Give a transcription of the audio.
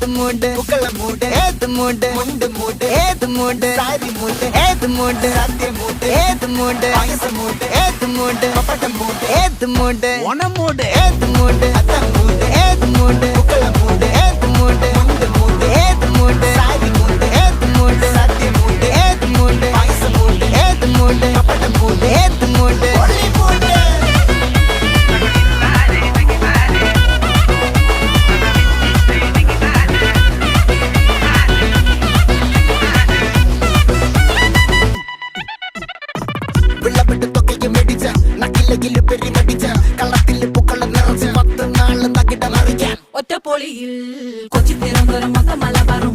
ഏത് മൂട് പുക്കള മൂട് ഏത് മൂട് മുണ്ട് മൂട് ഏത് മൂട് സാരി മൂട് ഏത് മൂട് സദ്യ മൂട് ഏത് മൂട് പായസ മൂട് ഏത് മൂട് പപ്പടം മൂട് ഏത് മൂട് ഓണം മൂട് ഏത് മൂട് അത്തം മൂട് ഏത് മൂട് പുക്കള മൂട് ഏത് മൂട് മുണ്ട് മൂട് ഏത് മൂട് സാരി മൂട് ഏത് മൂട് സദ്യ മൂട് ഏത് മൂട് പായസ മൂട് ഏത് മൂട് പപ്പടം മൂട് ഏത് മൂട് ഒളി മൂട് ഒറ്റപ്പൊളിയിൽ കൊച്ചി തിരുവനന്തപുരം മൊത്തം മലബാറും